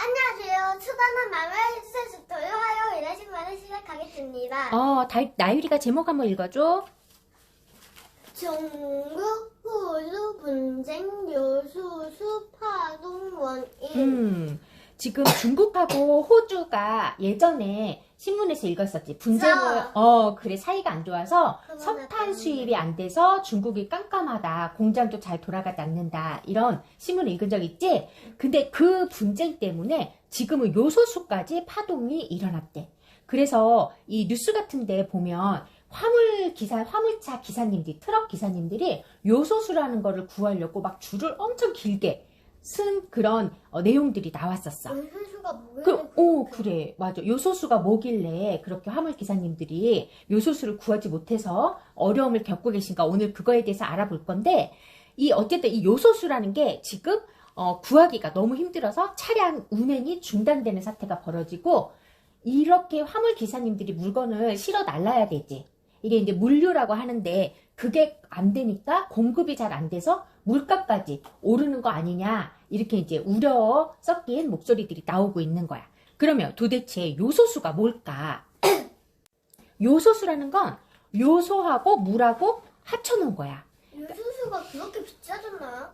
안녕하세요. 수다는 남의 헬스토요 화요일에 신문을 시작하겠습니다. 나유리가 제목 한번 읽어줘. 중국, 호주, 분쟁, 요소수, 파동, 원인. 지금 중국하고 호주가 예전에 신문에서 읽었었지. 분쟁을, 그래, 사이가 안 좋아서 석탄 수입이 안 돼서 중국이 깜깜하다. 공장도 잘 돌아가지 않는다. 이런 신문을 읽은 적 있지? 근데 그 분쟁 때문에 지금은 요소수까지 파동이 일어났대. 그래서 이 뉴스 같은 데 보면 화물차 기사님들이, 트럭 기사님들이 요소수라는 거를 구하려고 막 줄을 엄청 길게 쓴 그런 내용들이 나왔었어. 요소수가 뭐예요? 그래, 맞아. 요소수가 뭐길래 그렇게 화물 기사님들이 요소수를 구하지 못해서 어려움을 겪고 계신가 오늘 그거에 대해서 알아볼 건데, 어쨌든 이 요소수라는 게 지금 구하기가 너무 힘들어서 차량 운행이 중단되는 사태가 벌어지고, 이렇게 화물 기사님들이 물건을 실어 날라야 되지. 이게 이제 물류라고 하는데 그게 안 되니까 공급이 잘 안 돼서 물가까지 오르는 거 아니냐, 이렇게 이제 우려 섞인 목소리들이 나오고 있는 거야. 그러면 도대체 요소수가 뭘까? 요소수라는 건 요소하고 물하고 합쳐놓은 거야. 요소수가 그렇게 비싸졌나요?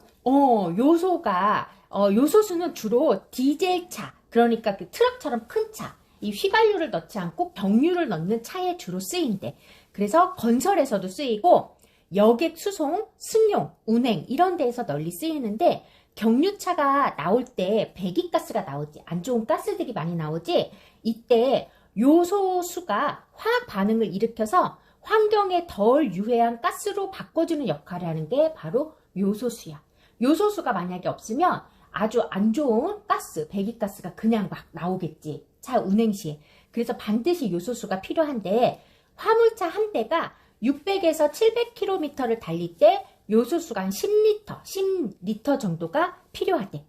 요소수는 주로 디젤차, 그러니까 그 트럭처럼 큰 차, 이 휘발유를 넣지 않고 경유를 넣는 차에 주로 쓰인대. 그래서 건설에서도 쓰이고 여객 수송, 승용, 운행 이런 데에서 널리 쓰이는데, 경유차가 나올 때 배기가스가 나오지, 안 좋은 가스들이 많이 나오지. 이때 요소수가 화학 반응을 일으켜서 환경에 덜 유해한 가스로 바꿔주는 역할을 하는 게 바로 요소수야. 요소수가 만약에 없으면 아주 안 좋은 가스, 배기가스가 그냥 막 나오겠지, 차 운행 시에. 그래서 반드시 요소수가 필요한데, 화물차 한 대가 600에서 700km를 달릴 때 요소수가 한 10리터 정도가 필요하대.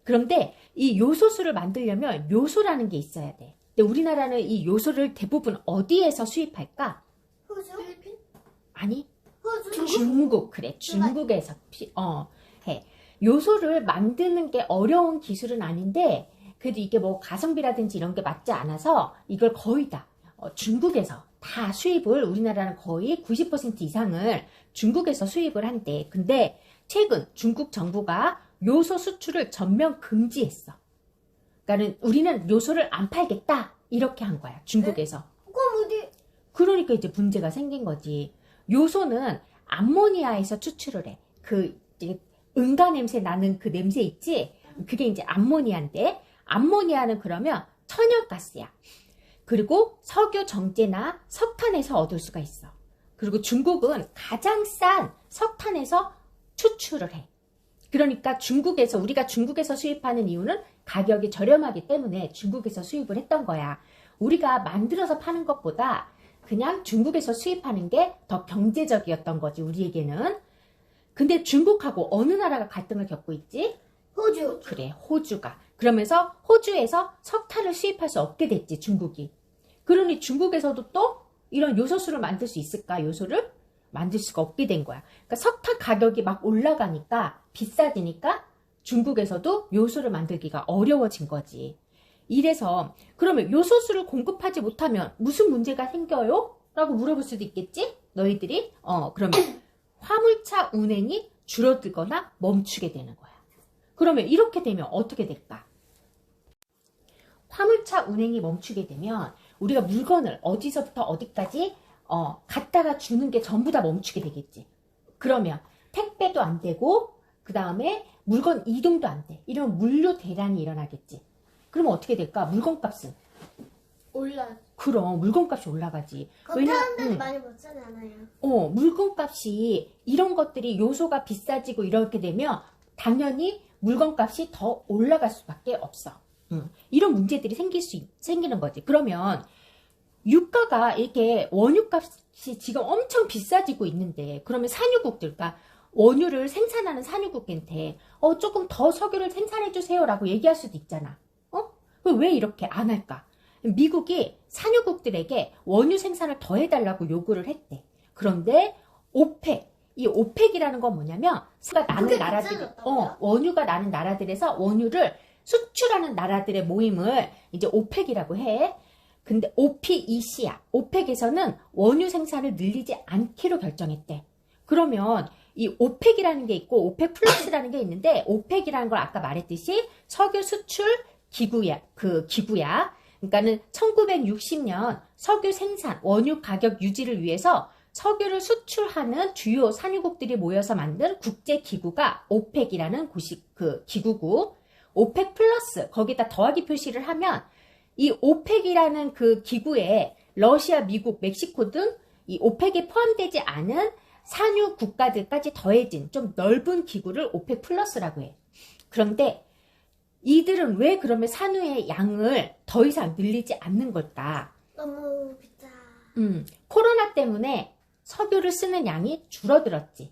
그런데 이 요소수를 만들려면 요소라는 게 있어야 돼. 근데 우리나라는 이 요소를 대부분 어디에서 수입할까? 호주? 필리핀? 아니, 호주? 중국. 그래, 중국에서 해. 요소를 만드는 게 어려운 기술은 아닌데, 그래도 이게 뭐 가성비라든지 이런 게 맞지 않아서 이걸 거의 다 중국에서 다 수입을, 우리나라는 거의 90% 이상을 중국에서 수입을 한대. 근데 최근 중국 정부가 요소 수출을 전면 금지했어. 그러니까 우리는 요소를 안 팔겠다, 이렇게 한 거야, 중국에서. 그럼 어디? 그러니까 이제 문제가 생긴 거지. 요소는 암모니아에서 추출을 해. 이제 응가 냄새 나는 그 냄새 있지? 그게 이제 암모니아인데, 암모니아는 그러면 천연가스야. 그리고 석유 정제나 석탄에서 얻을 수가 있어. 그리고 중국은 가장 싼 석탄에서 추출을 해. 그러니까 우리가 중국에서 수입하는 이유는 가격이 저렴하기 때문에 중국에서 수입을 했던 거야. 우리가 만들어서 파는 것보다 그냥 중국에서 수입하는 게 더 경제적이었던 거지, 우리에게는. 근데 중국하고 어느 나라가 갈등을 겪고 있지? 호주. 그래, 호주가. 그러면서 호주에서 석탄을 수입할 수 없게 됐지, 중국이. 그러니 중국에서도 또 이런 요소수를 만들 수 있을까? 요소를 만들 수가 없게 된 거야. 그러니까 석탄 가격이 막 올라가니까, 비싸지니까 중국에서도 요소를 만들기가 어려워진 거지. 이래서 그러면 요소수를 공급하지 못하면 무슨 문제가 생겨요? 라고 물어볼 수도 있겠지? 너희들이? 그러면 화물차 운행이 줄어들거나 멈추게 되는 거야. 그러면 이렇게 되면 어떻게 될까? 화물차 운행이 멈추게 되면 우리가 물건을 어디서부터 어디까지 갖다가 주는 게 전부 다 멈추게 되겠지. 그러면 택배도 안 되고, 그 다음에 물건 이동도 안 돼. 이러면 물류 대란이 일어나겠지. 그러면 어떻게 될까? 물건값은? 그럼 물건값이 올라가지. 사람들이 많이 못 사잖아요. 물건값이, 이런 것들이 요소가 비싸지고 이렇게 되면 당연히 물건값이 더 올라갈 수밖에 없어. 이런 문제들이 생기는 거지. 그러면 유가가 이렇게 원유값이 지금 엄청 비싸지고 있는데, 그러면 산유국들과 원유를 생산하는 산유국한테 조금 더 석유를 생산해 주세요라고 얘기할 수도 있잖아. 왜 이렇게 안 할까? 미국이 산유국들에게 원유 생산을 더 해달라고 요구를 했대. 그런데 이 오펙이라는 건 뭐냐면, 원유가 나는 나라들에서 원유를 수출하는 나라들의 모임을 이제 오펙이라고 해. 근데 OPEC야. 오펙에서는 원유 생산을 늘리지 않기로 결정했대. 그러면 이 오펙이라는 게 있고 오펙 플러스라는 게 있는데 오펙이라는 걸 아까 말했듯이 석유 수출 기구야. 그러니까는 1960년 석유 생산, 원유 가격 유지를 위해서 석유를 수출하는 주요 산유국들이 모여서 만든 국제 기구가 오펙이라는 기구고, 오펙 플러스 거기다 더하기 표시를 하면 이 오펙이라는 그 기구에 러시아, 미국, 멕시코 등 이 오펙에 포함되지 않은 산유 국가들까지 더해진 좀 넓은 기구를 오펙 플러스라고 해. 그런데 이들은 왜 그러면 산유의 양을 더 이상 늘리지 않는 걸까? 너무 비싸. 코로나 때문에 석유를 쓰는 양이 줄어들었지.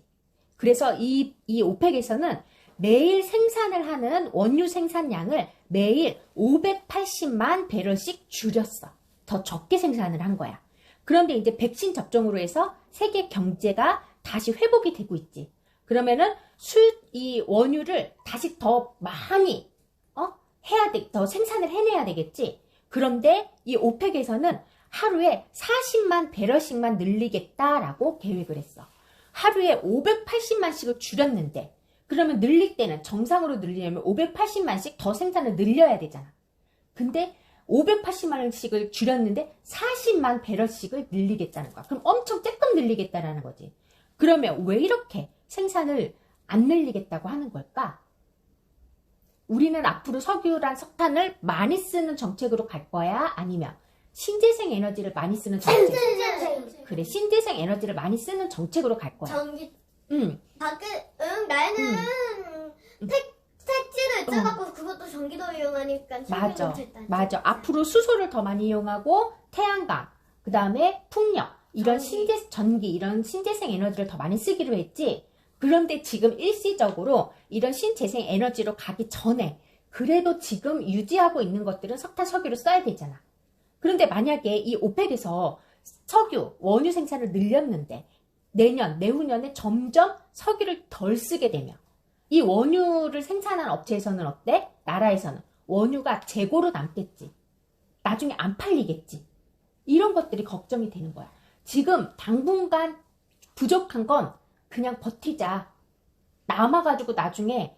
그래서 이 오펙에서는 매일 생산을 하는 원유 생산량을 매일 580만 배럴씩 줄였어. 더 적게 생산을 한 거야. 그런데 이제 백신 접종으로 해서 세계 경제가 다시 회복이 되고 있지. 그러면은 이 원유를 다시 더 많이 더 생산을 해내야 되겠지. 그런데 이 오펙에서는 하루에 40만 배럴씩만 늘리겠다라고 계획을 했어. 하루에 580만씩을 줄였는데, 그러면 늘릴 때는 정상으로 늘리려면 580만씩 더 생산을 늘려야 되잖아. 근데 580만씩을 줄였는데 40만 배럴씩을 늘리겠다는 거야. 그럼 엄청 조금 늘리겠다라는 거지. 그러면 왜 이렇게 생산을 안 늘리겠다고 하는 걸까? 우리는 앞으로 석유랑 석탄을 많이 쓰는 정책으로 갈 거야? 아니면 신재생 에너지를 많이 쓰는 정책? 그래, 신재생 에너지를 많이 쓰는 정책으로 갈 거야. 전기. 응. 나는 택지를 짜갖고 그것도 전기도 이용하니까 맞아. 됐다. 맞아. 앞으로 수소를 더 많이 이용하고 태양광, 그 다음에 풍력, 이런 전기, 이런 신재생 에너지를 더 많이 쓰기로 했지. 그런데 지금 일시적으로 이런 신재생 에너지로 가기 전에 그래도 지금 유지하고 있는 것들은 석탄, 석유를 써야 되잖아. 그런데 만약에 이 오펙에서 석유, 원유 생산을 늘렸는데 내년, 내후년에 점점 석유를 덜 쓰게 되면 이 원유를 생산한 업체에서는 어때? 나라에서는 원유가 재고로 남겠지. 나중에 안 팔리겠지. 이런 것들이 걱정이 되는 거야. 지금 당분간 부족한 건 그냥 버티자. 남아가지고 나중에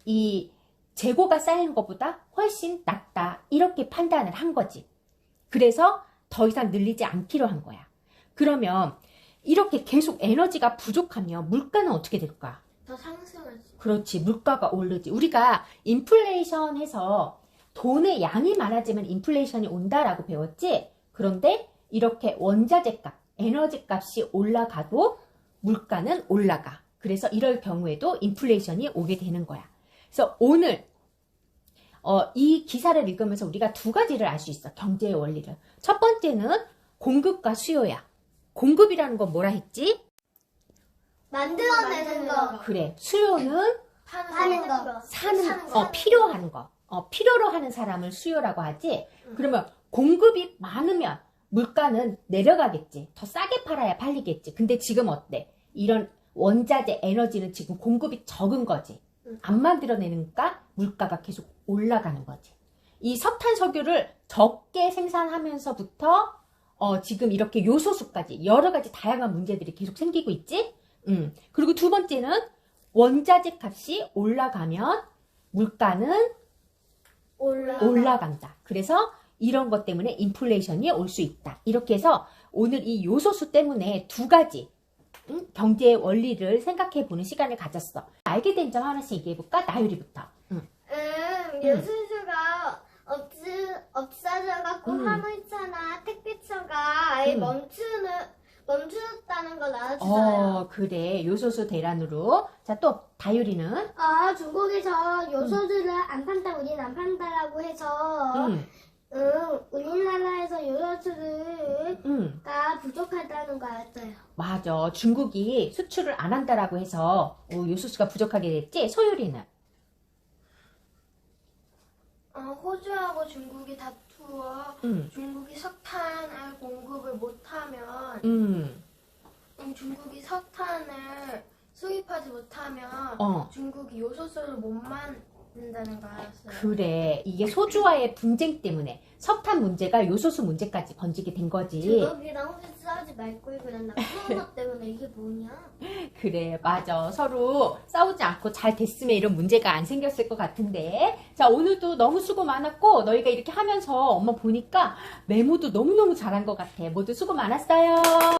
이 재고가 쌓이는 것보다 훨씬 낫다. 이렇게 판단을 한 거지. 그래서 더 이상 늘리지 않기로 한 거야. 그러면 이렇게 계속 에너지가 부족하면 물가는 어떻게 될까? 더 상승하지. 그렇지. 물가가 오르지. 우리가 인플레이션 해서 돈의 양이 많아지면 인플레이션이 온다라고 배웠지? 그런데 이렇게 원자재 값, 에너지 값이 올라가도 물가는 올라가. 그래서 이럴 경우에도 인플레이션이 오게 되는 거야. 그래서 오늘 이 기사를 읽으면서 우리가 두 가지를 알 수 있어. 경제의 원리를. 첫 번째는 공급과 수요야. 공급이라는 건 뭐라 했지? 만들어내는 거. 그래. 수요는 파는 거. 사는 필요한 거. 필요로 하는 사람을 수요라고 하지. 그러면 공급이 많으면 물가는 내려가겠지. 더 싸게 팔아야 팔리겠지. 근데 지금 어때? 이런 원자재 에너지는 지금 공급이 적은 거지. 안 만들어내니까 물가가 계속 올라가는 거지. 이 석탄, 석유를 적게 생산하면서부터 지금 이렇게 요소수까지 여러 가지 다양한 문제들이 계속 생기고 있지. 그리고 두 번째는 원자재 값이 올라가면 물가는 올라간다. 그래서 이런 것 때문에 인플레이션이 올 수 있다. 이렇게 해서 오늘 이 요소수 때문에 두 가지 경제의 원리를 생각해보는 시간을 가졌어. 알게 된 점 하나씩 얘기해볼까? 나유리부터. 요소수가 없어져갖고 화물차나 택배차가 아예 멈추었다는 걸 알아주잖아요. 그래. 요소수 대란으로. 자, 또 다유리는? 중국에서 요소수를 안 판다, 우리는 안 판다라고 해서 우리나라에서 요소수가 부족하다는 거 알았어요. 맞아. 중국이 수출을 안 한다라고 해서 요소수가 부족하게 됐지? 소유리는? 호주하고 중국이 다투어 중국이 석탄을 공급을 못하면 중국이 석탄을 수입하지 못하면 중국이 요소수를 된다는 거 알았어요. 그래. 이게 소주와의 분쟁 때문에 석탄 문제가 요소수 문제까지 번지게 된 거지. 주덕이랑 혹시 싸우지 말걸 그랬나? 코로나 때문에 이게 뭐냐? 그래, 맞아. 서로 싸우지 않고 잘 됐으면 이런 문제가 안 생겼을 것 같은데. 자, 오늘도 너무 수고 많았고, 너희가 이렇게 하면서 엄마 보니까 메모도 너무너무 잘한 것 같아. 모두 수고 많았어요.